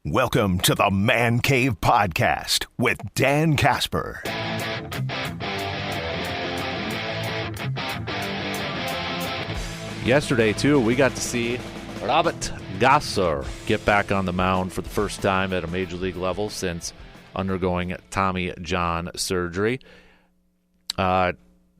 Welcome to the Man Cave Podcast with Dan Casper. Yesterday, too, we got to see Robert Gasser get back on the mound for the first time at a major league level since undergoing Tommy John surgery. He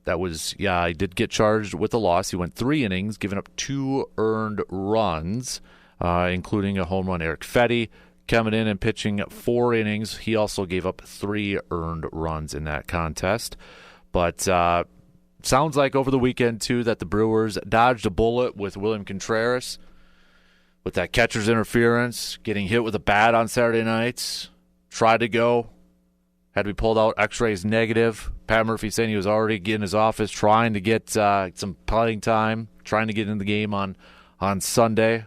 did get charged with a loss. He went 3 innings, giving up 2 earned runs, including a home run. Eric Fetty coming in and pitching 4 innings. He also gave up 3 earned runs in that contest. But sounds like over the weekend, too, that the Brewers dodged a bullet with William Contreras with that catcher's interference, getting hit with a bat on Saturday nights. Tried to go, had to be pulled out, x-rays negative. Pat Murphy saying he was already in his office trying to get some playing time, trying to get in the game on Sunday.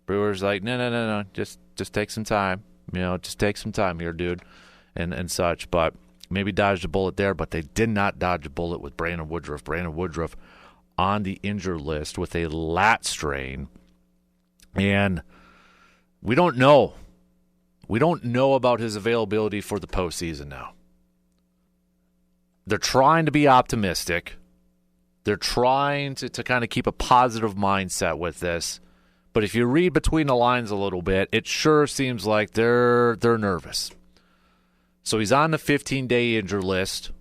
Brewers like, no, just take some time. Just take some time here, dude, and such. But maybe dodged a bullet there, but they did not dodge a bullet with Brandon Woodruff. Brandon Woodruff on the injured list with a lat strain. And we don't know. We don't know about his availability for the postseason now. They're trying to be optimistic. They're trying to kind of keep a positive mindset with this. But if you read between the lines a little bit, it sure seems like they're nervous. So he's on the 15-day injured list.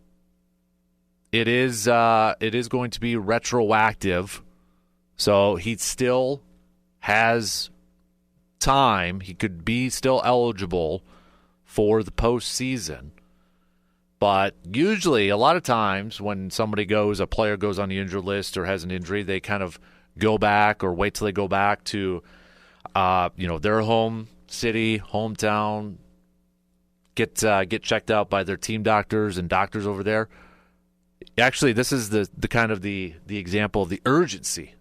It is going to be retroactive. So he still has time. He could be still eligible for the postseason. But usually, a lot of times when a player goes on the injured list or has an injury, they kind of go back or wait till they go back to their home city, hometown, get checked out by their team doctors and doctors over there. Actually, this is the kind of the example of the urgency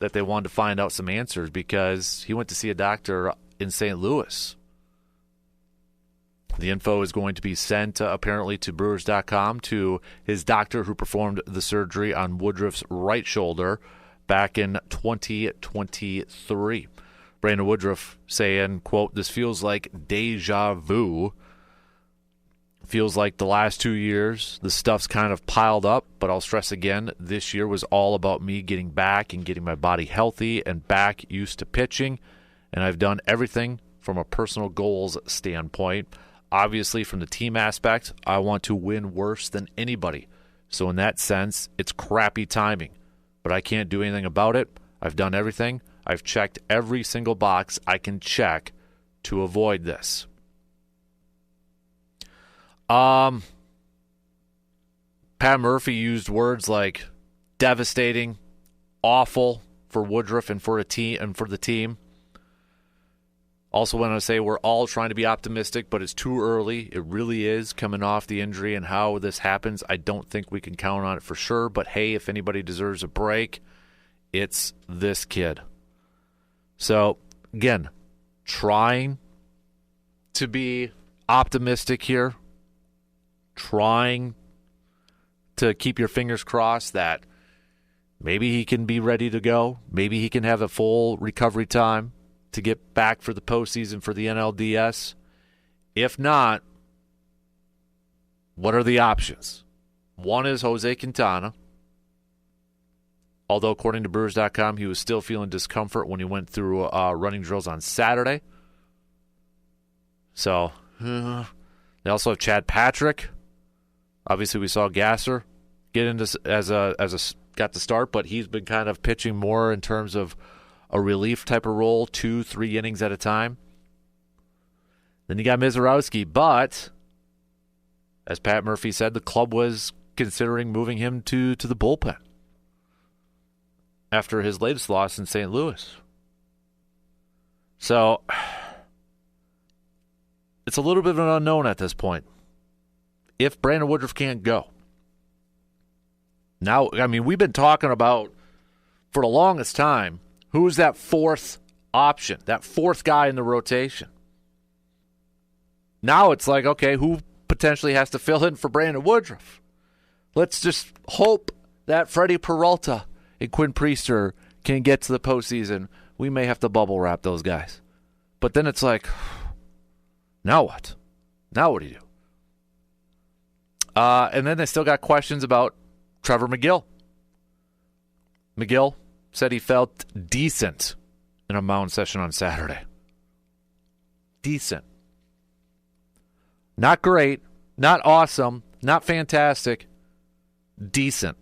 that they wanted to find out some answers, because he went to see a doctor in St. Louis. The info is going to be sent apparently to Brewers.com to his doctor who performed the surgery on Woodruff's right shoulder back in 2023. Brandon Woodruff saying, quote, "This feels like deja vu. Feels like the last 2 years, the stuff's kind of piled up, but I'll stress again, this year was all about me getting back and getting my body healthy and back used to pitching, and I've done everything from a personal goals standpoint. Obviously, from the team aspect, I want to win worse than anybody. So in that sense, it's crappy timing, but I can't do anything about it. I've done everything. I've checked every single box I can check to avoid this." Pat Murphy used words like devastating, awful for Woodruff and for the team. Also want to say we're all trying to be optimistic, but it's too early. It really is, coming off the injury and how this happens. I don't think we can count on it for sure, but hey, if anybody deserves a break, it's this kid. So, again, trying to be optimistic here. Trying to keep your fingers crossed that maybe he can be ready to go. Maybe he can have a full recovery time to get back for the postseason for the NLDS. If not, what are the options? One is Jose Quintana. Although, according to Brewers.com, he was still feeling discomfort when he went through running drills on Saturday. So, they also have Chad Patrick. Obviously, we saw Gasser get into got the start, but he's been kind of pitching more in terms of a relief type of role, 2-3 innings at a time. Then you got Mizorowski, but as Pat Murphy said, the club was considering moving him to the bullpen after his latest loss in St. Louis. So it's a little bit of an unknown at this point. If Brandon Woodruff can't go. Now, I mean, we've been talking about for the longest time, who's that fourth option, that fourth guy in the rotation? Now it's like, okay, who potentially has to fill in for Brandon Woodruff? Let's just hope that Freddie Peralta and Quinn Priester can get to the postseason. We may have to bubble wrap those guys. But then it's like, Now what? Now what do you do? And then they still got questions about Trevor McGill. McGill said he felt decent in a mound session on Saturday. Decent. Not great, not awesome, not fantastic, decent.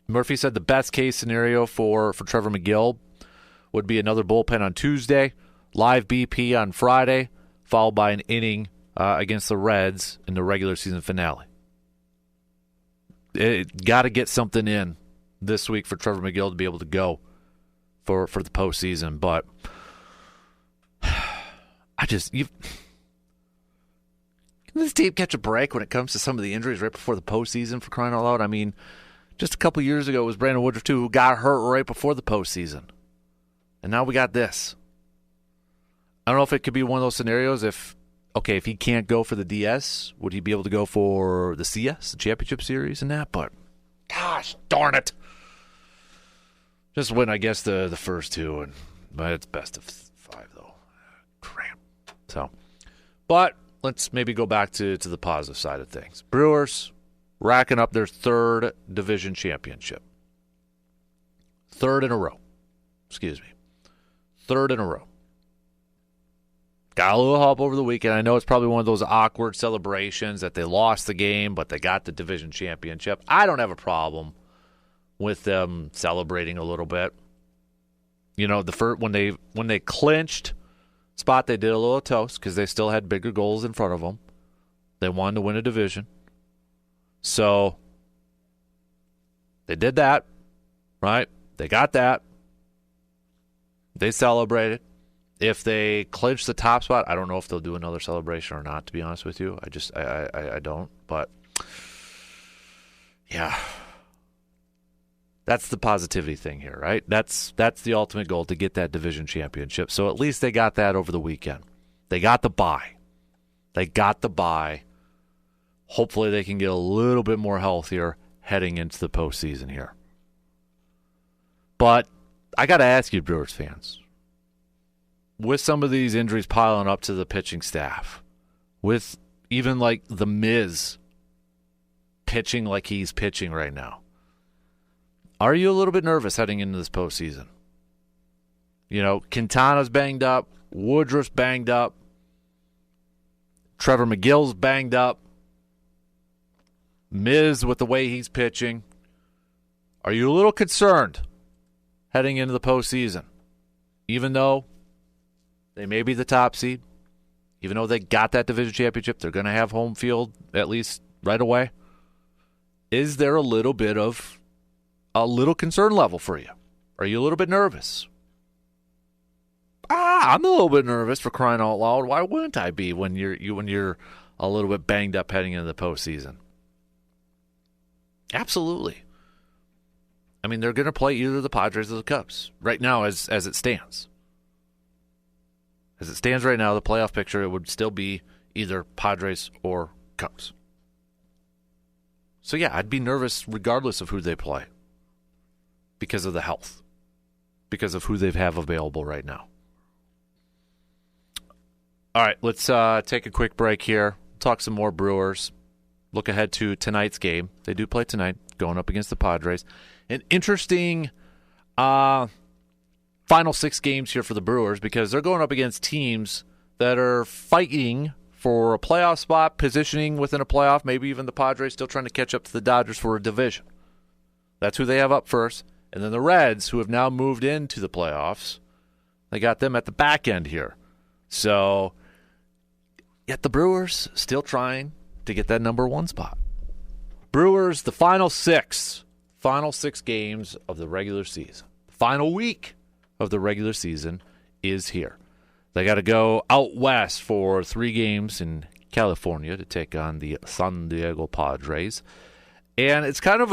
Murphy said the best case scenario for Trevor McGill would be another bullpen on Tuesday, live BP on Friday, followed by an inning against the Reds in the regular season finale. Got to get something in this week for Trevor McGill to be able to go for the postseason. But can this team catch a break when it comes to some of the injuries right before the postseason, for crying out loud? I mean, just a couple years ago it was Brandon Woodruff, too, who got hurt right before the postseason. And now we got this. I don't know if it could be one of those scenarios if he can't go for the DS, would he be able to go for the CS, the Championship Series and that? But, gosh, darn it. Just win, I guess, the first two, but it's best of 5, though. Cramp. So, but let's maybe go back to the positive side of things. Brewers racking up their 3rd division championship. 3rd in a row. Excuse me. 3rd in a row. Got a little help over the weekend. I know it's probably one of those awkward celebrations that they lost the game, but they got the division championship. I don't have a problem with them celebrating a little bit. You know, when they clinched spot, they did a little toast because they still had bigger goals in front of them. They wanted to win a division. So they did that, right? They got that. They celebrated. If they clinch the top spot, I don't know if they'll do another celebration or not, to be honest with you. I don't. But, yeah. That's the positivity thing here, right? That's the ultimate goal, to get that division championship. So at least they got that over the weekend. They got the bye. Hopefully they can get a little bit more healthier heading into the postseason here. But I got to ask you, Brewers fans, with some of these injuries piling up to the pitching staff, with even like the Miz pitching like he's pitching right now, are you a little bit nervous heading into this postseason? You know, Quintana's banged up, Woodruff's banged up, Trevor McGill's banged up, Miz with the way he's pitching. Are you a little concerned heading into the postseason? Even though they may be the top seed, even though they got that division championship, they're going to have home field at least right away. Is there a little concern level for you? Are you a little bit nervous? I'm a little bit nervous, for crying out loud. Why wouldn't I be when you're a little bit banged up heading into the postseason? Absolutely. I mean, they're going to play either the Padres or the Cubs right now as it stands. As it stands right now, the playoff picture, it would still be either Padres or Cubs. So, yeah, I'd be nervous regardless of who they play because of the health, because of who they have available right now. All right, let's take a quick break here, talk some more Brewers, look ahead to tonight's game. They do play tonight, going up against the Padres. An interesting final 6 games here for the Brewers because they're going up against teams that are fighting for a playoff spot, positioning within a playoff, maybe even the Padres still trying to catch up to the Dodgers for a division. That's who they have up first. And then the Reds, who have now moved into the playoffs, they got them at the back end here. So, yet the Brewers still trying to get that number 1 spot. Brewers, the final 6 games of the regular season. Final week of the regular season is here. They got to go out west for 3 games in California to take on the San Diego Padres. And it's kind of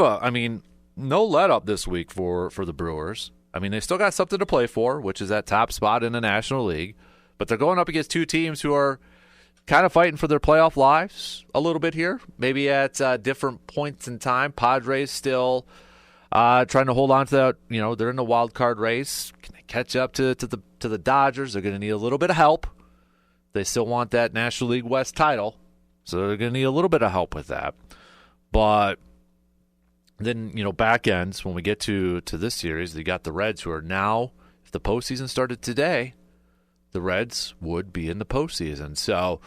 no let-up this week for the Brewers. I mean, they still got something to play for, which is that top spot in the National League. But they're going up against 2 teams who are kind of fighting for their playoff lives a little bit here, maybe at different points in time. Padres still trying to hold on to that. You know, they're in the wild card race. Can they catch up to the Dodgers? They're going to need a little bit of help They still want that National League West title, so they're going to need a little bit of help with that. But then, back ends, when we get to this series, you got the Reds who are now, if the postseason started today, the Reds would be in the postseason. So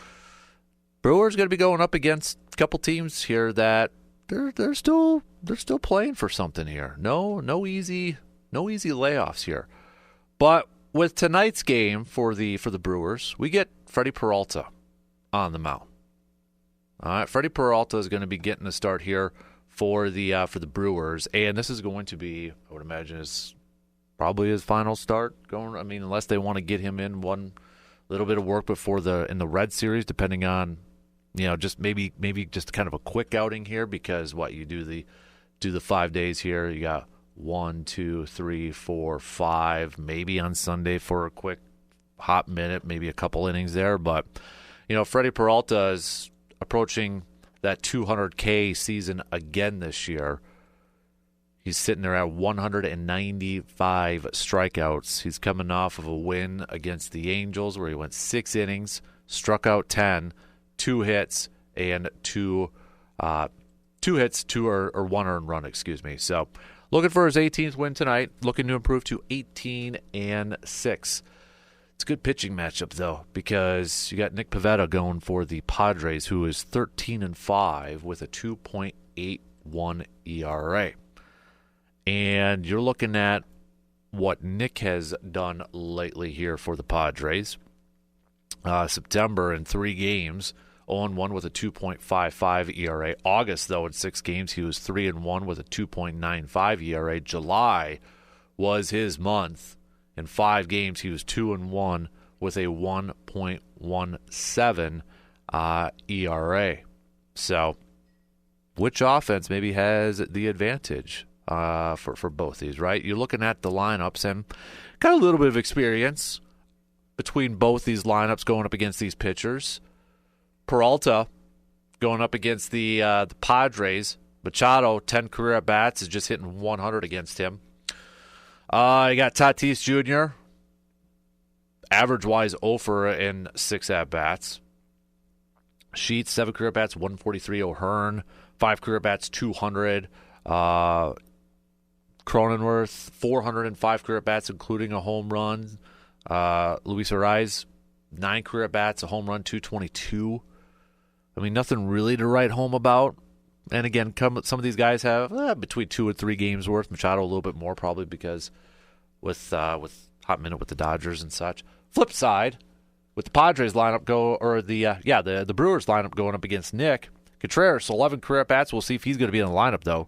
Brewers going to be going up against a couple teams here that they're still playing for something here. No easy layoffs here. But with tonight's game for the Brewers, we get Freddie Peralta on the mound. All right, Freddie Peralta is going to be getting a start here for the Brewers, and this is going to be, I would imagine, probably his final start going. I mean, unless they want to get him in one little bit of work before in the Red Series, depending on, just maybe just kind of a quick outing here, because you do the 5 days here. You got 1, 2, 3, 4, 5, maybe on Sunday for a quick hot minute, maybe a couple innings there. But Freddie Peralta is approaching that 200K season again this year. He's sitting there at 195 strikeouts. He's coming off of a win against the Angels where he went 6 innings, struck out 10, 2 hits, and two hits, 2 or 1 earned run, excuse me. So looking for his 18th win tonight, looking to improve to 18-6. It's a good pitching matchup, though, because you got Nick Pivetta going for the Padres, who is 13-5 with a 2.81 ERA. And you're looking at what Nick has done lately here for the Padres. September in 3 games, 0-1 with a 2.55 ERA. August, though, in 6 games, he was 3-1 with a 2.95 ERA. July was his month. In 5 games, he was 2-1 with a 1.17 ERA. So, which offense maybe has the advantage for both these, right? You're looking at the lineups and got a little bit of experience between both these lineups going up against these pitchers. Peralta going up against the Padres. Machado, 10 career at-bats, is just hitting 100 against him. You got Tatis Jr., average-wise 0 for in 6 at-bats. Sheets, 7 career at-bats, 143. O'Hearn, 5 career at-bats, 200. Cronenworth, 405 career at-bats, including a home run. Luis Arraez, 9 career at-bats, a home run, 222. I mean, nothing really to write home about. And again, some of these guys have between 2 and 3 games worth. Machado a little bit more, probably because with hot minute with the Dodgers and such. Flip side, with the Padres lineup the Brewers lineup going up against Nick Contreras, 11 career at bats. We'll see if he's going to be in the lineup though.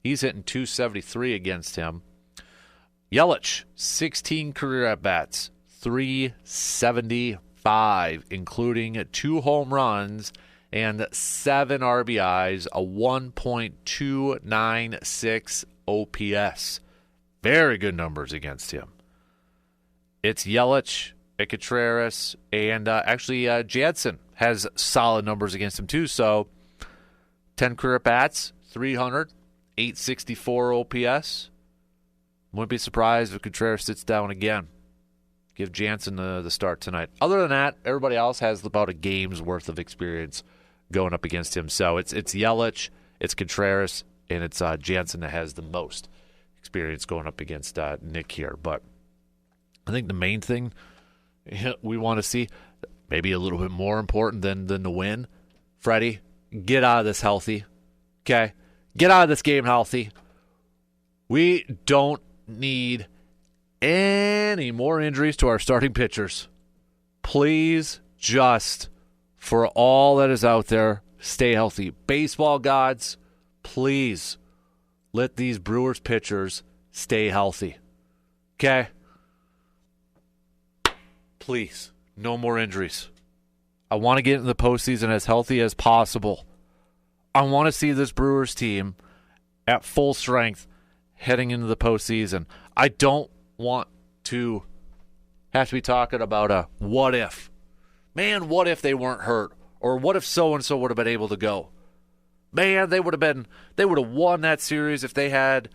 He's hitting 273 against him. Yelich, 16 career at bats, 375, including 2 home runs and 7 RBIs, a 1.296 OPS. Very good numbers against him. It's Yelich, Contreras, and Jansen has solid numbers against him too. So 10 career bats, 300, 864 OPS. Wouldn't be surprised if Contreras sits down again. Give Jansen the start tonight. Other than that, everybody else has about a game's worth of experience going up against him. So it's Yelich, it's Contreras, and it's Jansen that has the most experience going up against Nick here. But I think the main thing we want to see, maybe a little bit more important than the win, Freddie, get out of this healthy. Okay? Get out of this game healthy. We don't need any more injuries to our starting pitchers. Please just, for all that is out there, stay healthy. Baseball gods, please let these Brewers pitchers stay healthy. Okay? Please, no more injuries. I want to get in the postseason as healthy as possible. I want to see this Brewers team at full strength heading into the postseason. I don't want to have to be talking about a what if. Man, what if they weren't hurt? Or what if so-and-so would have been able to go? Man, they would have won that series if they had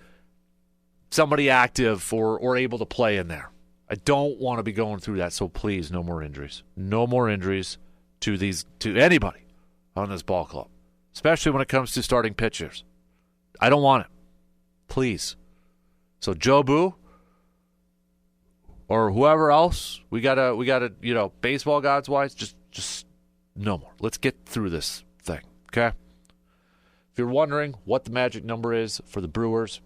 somebody active or able to play in there. I don't want to be going through that, so please, no more injuries. No more injuries to anybody on this ball club, especially when it comes to starting pitchers. I don't want it. Please. So Joe Boo or whoever else, we gotta, baseball gods wise, just no more. Let's get through this thing, okay? If you're wondering what the magic number is for the Brewers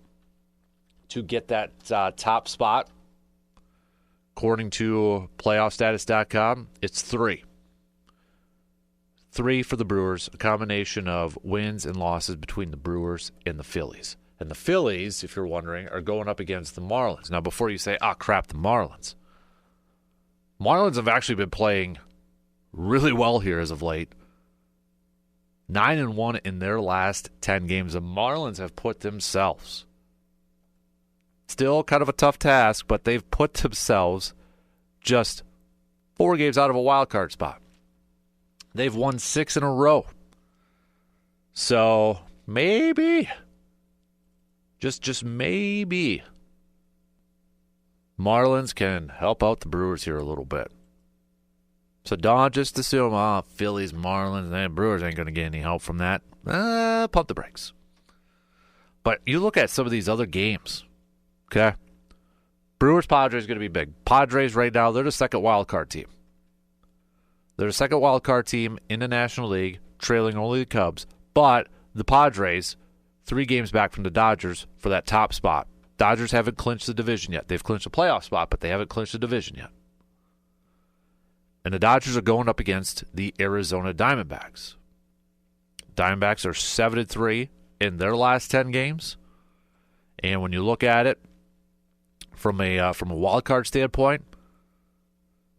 to get that top spot, according to playoffstatus.com, it's 3. 3 for the Brewers, a combination of wins and losses between the Brewers and the Phillies. And the Phillies, if you're wondering, are going up against the Marlins. Now, before you say, crap, the Marlins. Marlins have actually been playing really well here as of late. 9-1 in their last 10 games. The Marlins have put themselves, still kind of a tough task, but they've put themselves just 4 games out of a wild card spot. They've won 6 in a row. So maybe, just maybe, Marlins can help out the Brewers here a little bit. So don't just assume, Phillies, Marlins, Brewers ain't going to get any help from that. Pump the brakes. But you look at some of these other games, okay? Brewers-Padres is going to be big. Padres right now, they're the second wild card team. They're the second wild card team in the National League, trailing only the Cubs. But the Padres, 3 games back from the Dodgers for that top spot. Dodgers haven't clinched the division yet. They've clinched a playoff spot, but they haven't clinched the division yet. And the Dodgers are going up against the Arizona Diamondbacks. Diamondbacks are 7-3 in their last 10 games. And when you look at it from a wild card standpoint,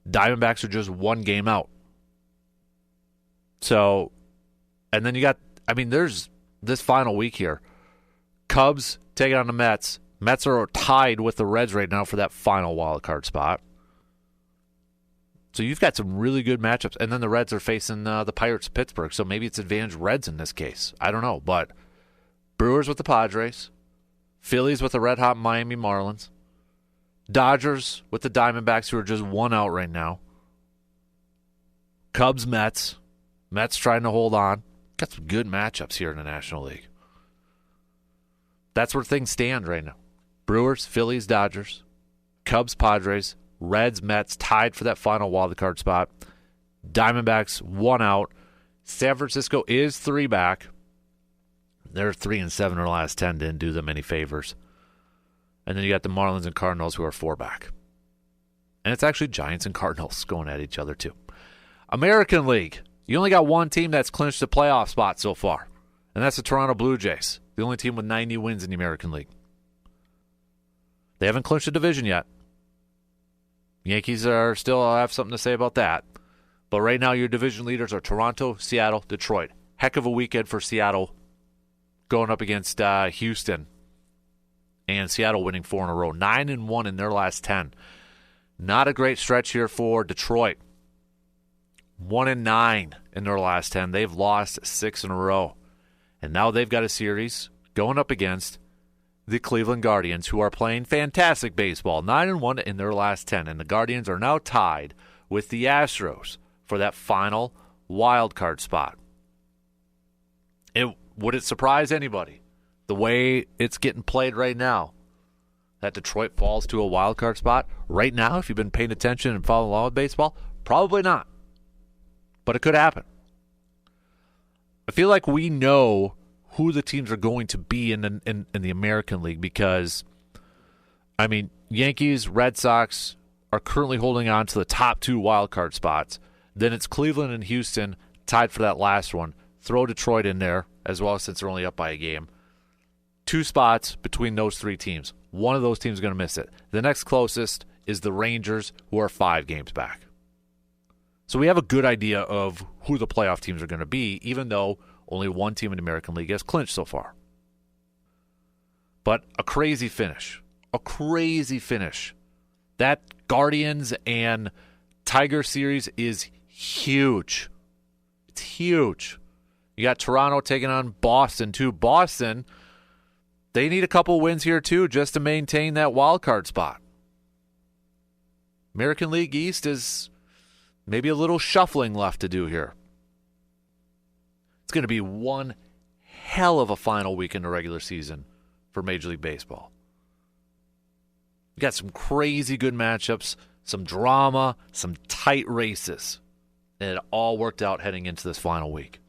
Diamondbacks are just 1 game out. So, and then you got, there's this final week here. Cubs taking on the Mets. Mets are tied with the Reds right now for that final wild card spot. So you've got some really good matchups. And then the Reds are facing the Pirates of Pittsburgh. So maybe it's advantage Reds in this case. I don't know. But Brewers with the Padres. Phillies with the red-hot Miami Marlins. Dodgers with the Diamondbacks, who are just 1 out right now. Cubs, Mets. Mets trying to hold on. Got some good matchups here in the National League. That's where things stand right now. Brewers, Phillies, Dodgers. Cubs, Padres. Reds, Mets tied for that final wild card spot. Diamondbacks 1 out. San Francisco is 3 back. They're 3-7 in their last 10. Didn't do them any favors. And then you got the Marlins and Cardinals, who are 4 back. And it's actually Giants and Cardinals going at each other too. American League. You only got 1 team that's clinched a playoff spot so far. And that's the Toronto Blue Jays. The only team with 90 wins in the American League. They haven't clinched a division yet. Yankees are still have something to say about that. But right now your division leaders are Toronto, Seattle, Detroit. Heck of a weekend for Seattle going up against Houston. And Seattle winning 4 in a row. 9-1 in their last 10. Not a great stretch here for Detroit. 1-9 in their last 10. They've lost 6 in a row. And now they've got a series going up against the Cleveland Guardians, who are playing fantastic baseball. 9-1 in their last 10. And the Guardians are now tied with the Astros for that final wild card spot. Would it surprise anybody, the way it's getting played right now, that Detroit falls to a wild card spot right now? If you've been paying attention and following along with baseball, probably not. But it could happen. I feel like we know who the teams are going to be in the American League because, Yankees, Red Sox are currently holding on to the top 2 wild card spots. Then it's Cleveland and Houston tied for that last one. Throw Detroit in there as well, since they're only up by a game. 2 spots between those 3 teams. One of those teams is going to miss it. The next closest is the Rangers, who are 5 games back. So we have a good idea of who the playoff teams are going to be, even though only 1 team in the American League has clinched so far. But a crazy finish. A crazy finish. That Guardians and Tiger series is huge. It's huge. You got Toronto taking on Boston, too. Boston, they need a couple wins here, too, just to maintain that wild card spot. American League East is maybe a little shuffling left to do here. It's going to be one hell of a final week in the regular season for Major League Baseball. We got some crazy good matchups, some drama, some tight races. And it all worked out heading into this final week.